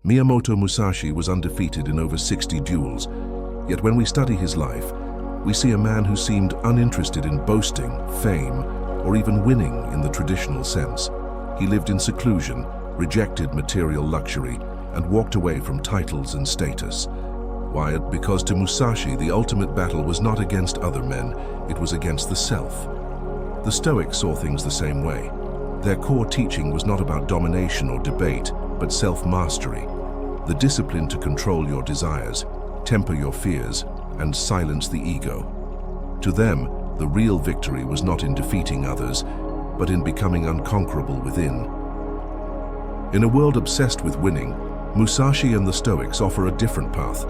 Miyamoto Musashi was undefeated in over 60 duels, yet when we study his life, we see a man who seemed uninterested in boasting, fame, or even winning in the traditional sense. He lived in seclusion, rejected material luxury, and walked away from titles and status. Why? Because to Musashi, the ultimate battle was not against other men, it was against the self. The Stoics saw things the same way. Their core teaching was not about domination or debate, but self-mastery. The discipline to control your desires, temper your fears, and silence the ego. To them, the real victory was not in defeating others, but in becoming unconquerable within. In a world obsessed with winning, Musashi and the Stoics offer a different path,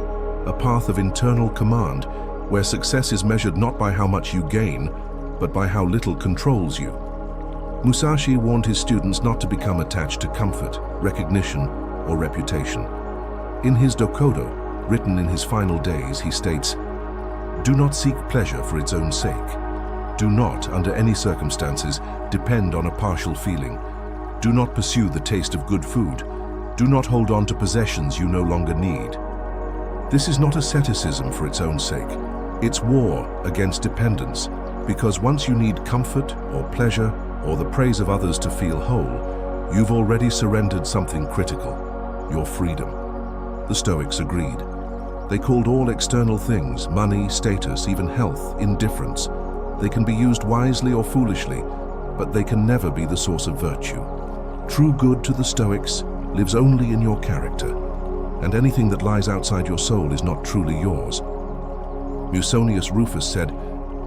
a path of internal command, where success is measured not by how much you gain, but by how little controls you. Musashi warned his students not to become attached to comfort, recognition, or reputation. In his Dokudo, written in his final days, he states, "Do not seek pleasure for its own sake. Do not, under any circumstances, depend on a partial feeling. Do not pursue the taste of good food. Do not hold on to possessions you no longer need." This is not asceticism for its own sake. It's war against dependence, because once you need comfort or pleasure or the praise of others to feel whole, you've already surrendered something critical, your freedom. The Stoics agreed. They called all external things, money, status, even health, indifference. They can be used wisely or foolishly, but they can never be the source of virtue. True good to the Stoics lives only in your character, and anything that lies outside your soul is not truly yours. Musonius Rufus said,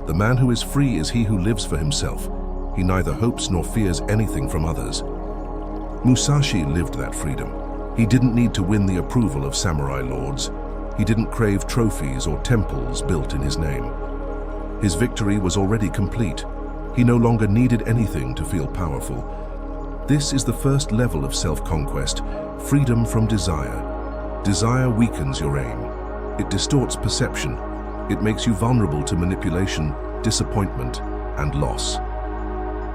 "The man who is free is he who lives for himself. He neither hopes nor fears anything from others." Musashi lived that freedom. He didn't need to win the approval of samurai lords. He didn't crave trophies or temples built in his name. His victory was already complete. He no longer needed anything to feel powerful. This is the first level of self-conquest, freedom from desire. Desire weakens your aim. It distorts perception. It makes you vulnerable to manipulation, disappointment, and loss.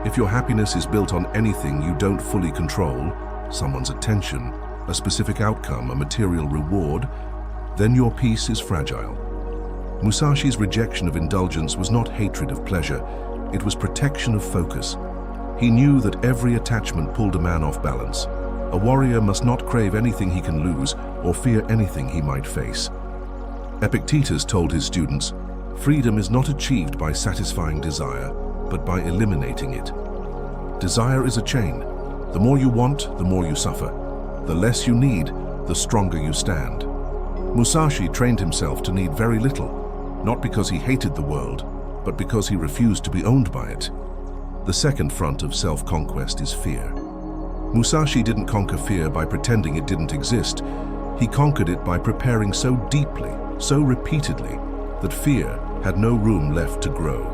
If your happiness is built on anything you don't fully control, someone's attention, a specific outcome, a material reward, then your peace is fragile. Musashi's rejection of indulgence was not hatred of pleasure, it was protection of focus. He knew that every attachment pulled a man off balance. A warrior must not crave anything he can lose or fear anything he might face. Epictetus told his students, "Freedom is not achieved by satisfying desire, but by eliminating it." Desire is a chain. The more you want, the more you suffer. The less you need, the stronger you stand. Musashi trained himself to need very little, not because he hated the world, but because he refused to be owned by it. The second front of self-conquest is fear. Musashi didn't conquer fear by pretending it didn't exist. He conquered it by preparing so deeply, so repeatedly, that fear had no room left to grow.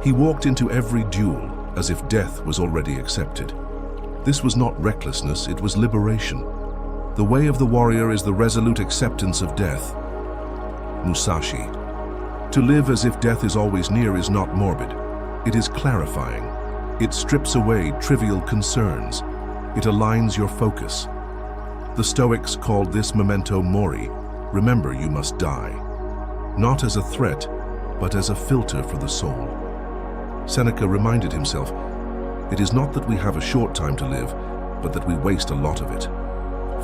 He walked into every duel as if death was already accepted. This was not recklessness, it was liberation. The way of the warrior is the resolute acceptance of death. Musashi. To live as if death is always near is not morbid. It is clarifying. It strips away trivial concerns. It aligns your focus. The Stoics called this memento mori. Remember, you must die. Not as a threat, but as a filter for the soul. Seneca reminded himself, "It is not that we have a short time to live, but that we waste a lot of it."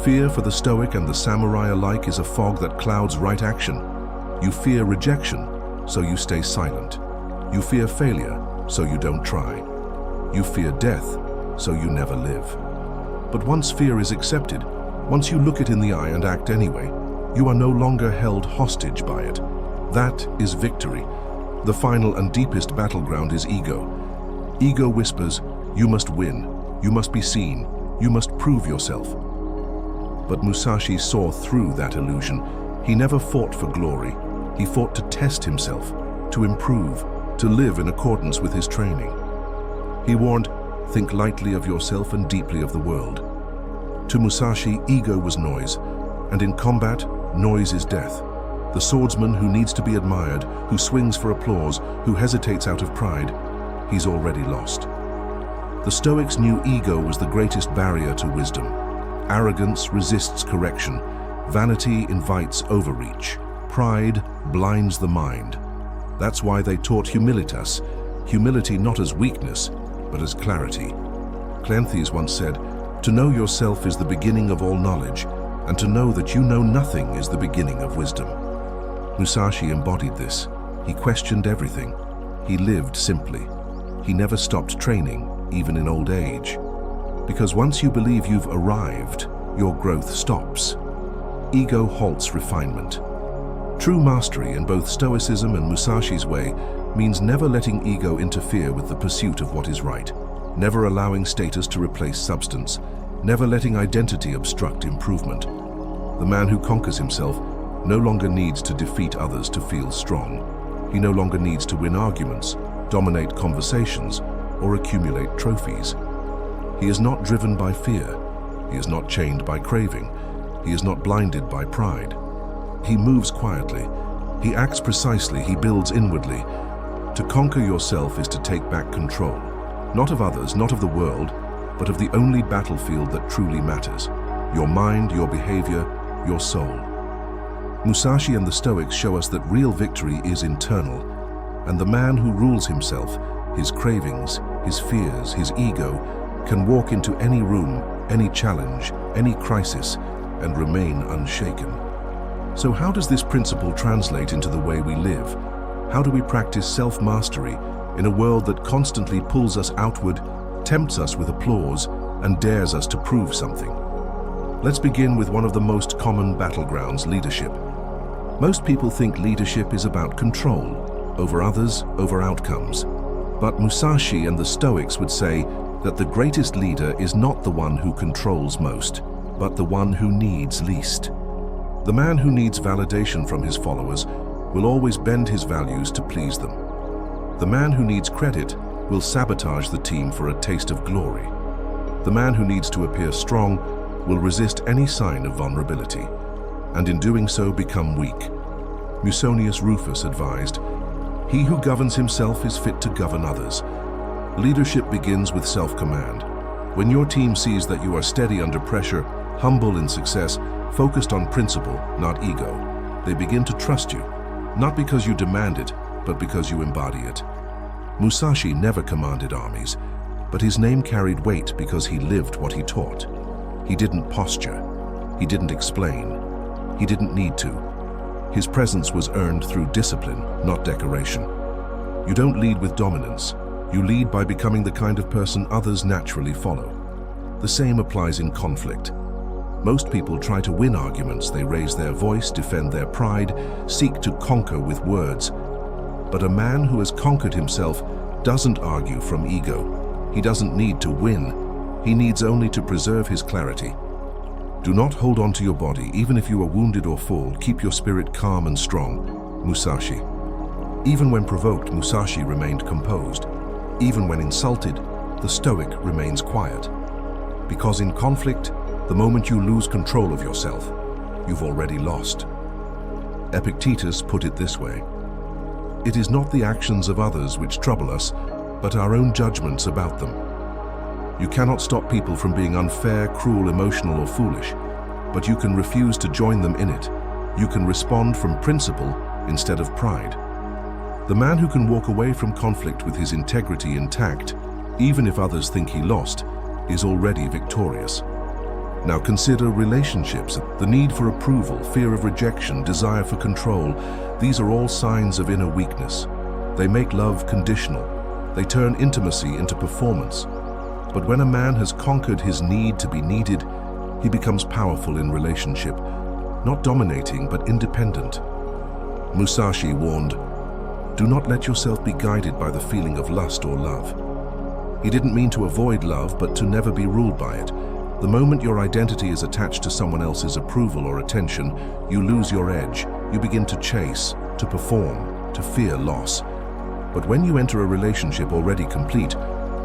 Fear for the Stoic and the samurai alike is a fog that clouds right action. You fear rejection, so you stay silent. You fear failure, so you don't try. You fear death, so you never live. But once fear is accepted, once you look it in the eye and act anyway, you are no longer held hostage by it. That is victory. The final and deepest battleground is ego. Ego whispers, "You must win, you must be seen, you must prove yourself." But Musashi saw through that illusion. He never fought for glory. He fought to test himself, to improve, to live in accordance with his training. He warned, "Think lightly of yourself and deeply of the world." To Musashi, ego was noise, and in combat, noise is death. The swordsman who needs to be admired, who swings for applause, who hesitates out of pride, he's already lost. The Stoics knew ego was the greatest barrier to wisdom. Arrogance resists correction. Vanity invites overreach. Pride blinds the mind. That's why they taught humilitas, humility not as weakness, but as clarity. Cleanthes once said, "To know yourself is the beginning of all knowledge, and to know that you know nothing is the beginning of wisdom." Musashi embodied this. He questioned everything. He lived simply. He never stopped training, even in old age. Because once you believe you've arrived, your growth stops. Ego halts refinement. True mastery in both Stoicism and Musashi's way means never letting ego interfere with the pursuit of what is right, never allowing status to replace substance, never letting identity obstruct improvement. The man who conquers himself no longer needs to defeat others to feel strong. He no longer needs to win arguments, dominate conversations, or accumulate trophies. He is not driven by fear. He is not chained by craving. He is not blinded by pride. He moves quietly. He acts precisely. He builds inwardly. To conquer yourself is to take back control, not of others, not of the world, but of the only battlefield that truly matters: your mind, your behavior, your soul. Musashi and the Stoics show us that real victory is internal, and the man who rules himself, his cravings, his fears, his ego, can walk into any room, any challenge, any crisis, and remain unshaken. So how does this principle translate into the way we live? How do we practice self-mastery in a world that constantly pulls us outward, tempts us with applause, and dares us to prove something? Let's begin with one of the most common battlegrounds: leadership. Most people think leadership is about control, over others, over outcomes. But Musashi and the Stoics would say that the greatest leader is not the one who controls most, but the one who needs least. The man who needs validation from his followers will always bend his values to please them. The man who needs credit will sabotage the team for a taste of glory. The man who needs to appear strong will resist any sign of vulnerability, and in doing so become weak. Musonius Rufus advised, "He who governs himself is fit to govern others." Leadership begins with self-command. When your team sees that you are steady under pressure, humble in success, focused on principle, not ego, they begin to trust you, not because you demand it, but because you embody it. Musashi never commanded armies, but his name carried weight because he lived what he taught. He didn't posture. He didn't explain. He didn't need to. His presence was earned through discipline, not decoration. You don't lead with dominance. You lead by becoming the kind of person others naturally follow. The same applies in conflict. Most people try to win arguments. They raise their voice, defend their pride, seek to conquer with words. But a man who has conquered himself doesn't argue from ego. He doesn't need to win. He needs only to preserve his clarity. Do not hold on to your body, even if you are wounded or fall. Keep your spirit calm and strong. Musashi. Even when provoked, Musashi remained composed. Even when insulted, the Stoic remains quiet. Because in conflict, the moment you lose control of yourself, you've already lost. Epictetus put it this way: "It is not the actions of others which trouble us, but our own judgments about them." You cannot stop people from being unfair, cruel, emotional, or foolish, but you can refuse to join them in it. You can respond from principle instead of pride. The man who can walk away from conflict with his integrity intact, even if others think he lost, is already victorious. Now consider relationships. The need for approval, fear of rejection, desire for control. These are all signs of inner weakness. They make love conditional. They turn intimacy into performance. But when a man has conquered his need to be needed, he becomes powerful in relationship, not dominating but independent. Musashi warned, "Do not let yourself be guided by the feeling of lust or love." He didn't mean to avoid love, but to never be ruled by it. The moment your identity is attached to someone else's approval or attention, you lose your edge. You begin to chase, to perform, to fear loss. But when you enter a relationship already complete,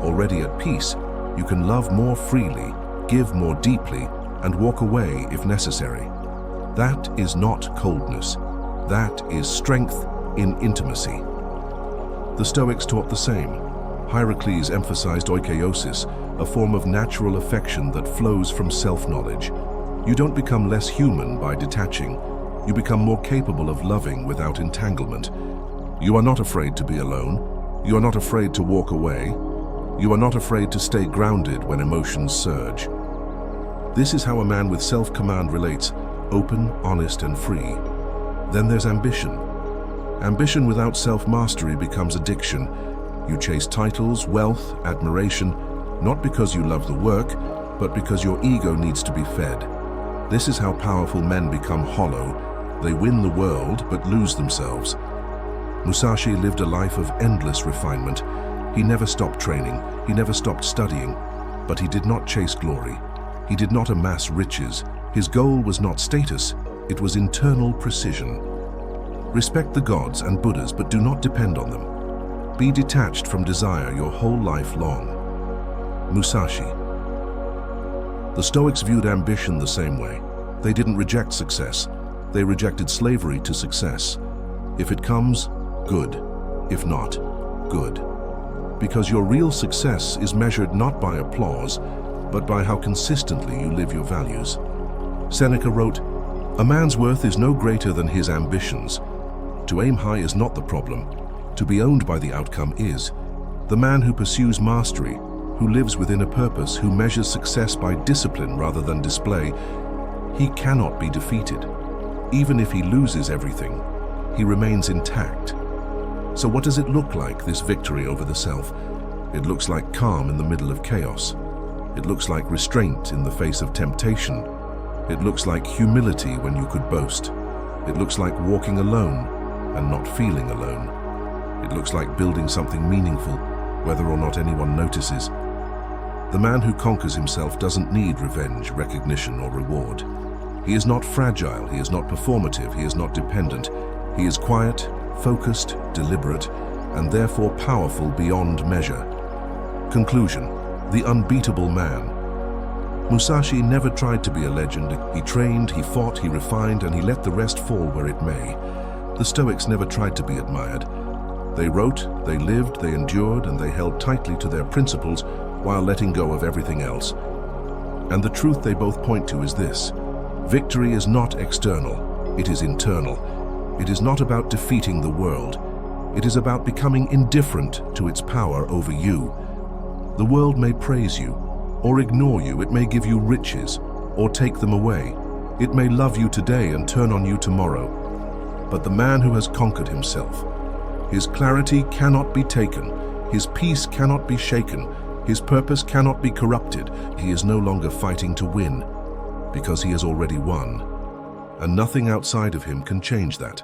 already at peace, you can love more freely, give more deeply, and walk away if necessary. That is not coldness. That is strength in intimacy. The Stoics taught the same. Hierocles emphasized oikeiosis, a form of natural affection that flows from self-knowledge. You don't become less human by detaching. You become more capable of loving without entanglement. You are not afraid to be alone. You are not afraid to walk away. You are not afraid to stay grounded when emotions surge. This is how a man with self-command relates, open, honest, and free. Then there's ambition. Ambition without self-mastery becomes addiction. You chase titles, wealth, admiration, not because you love the work, but because your ego needs to be fed. This is how powerful men become hollow. They win the world, but lose themselves. Musashi lived a life of endless refinement. He never stopped training, he never stopped studying, but he did not chase glory. He did not amass riches. His goal was not status, it was internal precision. Respect the gods and Buddhas, but do not depend on them. Be detached from desire your whole life long. Musashi. The Stoics viewed ambition the same way. They didn't reject success. They rejected slavery to success. If it comes, good. If not, good. Because your real success is measured not by applause, but by how consistently you live your values. Seneca wrote, "A man's worth is no greater than his ambitions. To aim high is not the problem. To be owned by the outcome is. The man who pursues mastery, who lives within a purpose, who measures success by discipline rather than display, he cannot be defeated. Even if he loses everything, he remains intact." So what does it look like, this victory over the self? It looks like calm in the middle of chaos. It looks like restraint in the face of temptation. It looks like humility when you could boast. It looks like walking alone and not feeling alone. It looks like building something meaningful, whether or not anyone notices. The man who conquers himself doesn't need revenge, recognition, or reward. He is not fragile, he is not performative, he is not dependent. He is quiet, focused, deliberate, and therefore powerful beyond measure. Conclusion: the unbeatable man. Musashi never tried to be a legend. He trained, he fought, he refined, and he let the rest fall where it may. The Stoics never tried to be admired. They wrote, they lived, they endured, and they held tightly to their principles while letting go of everything else. And the truth they both point to is this: victory is not external, it is internal. It is not about defeating the world. It is about becoming indifferent to its power over you. The world may praise you, or ignore you. It may give you riches, or take them away. It may love you today and turn on you tomorrow. But the man who has conquered himself, his clarity cannot be taken, his peace cannot be shaken, his purpose cannot be corrupted. He is no longer fighting to win, because he has already won. And nothing outside of him can change that.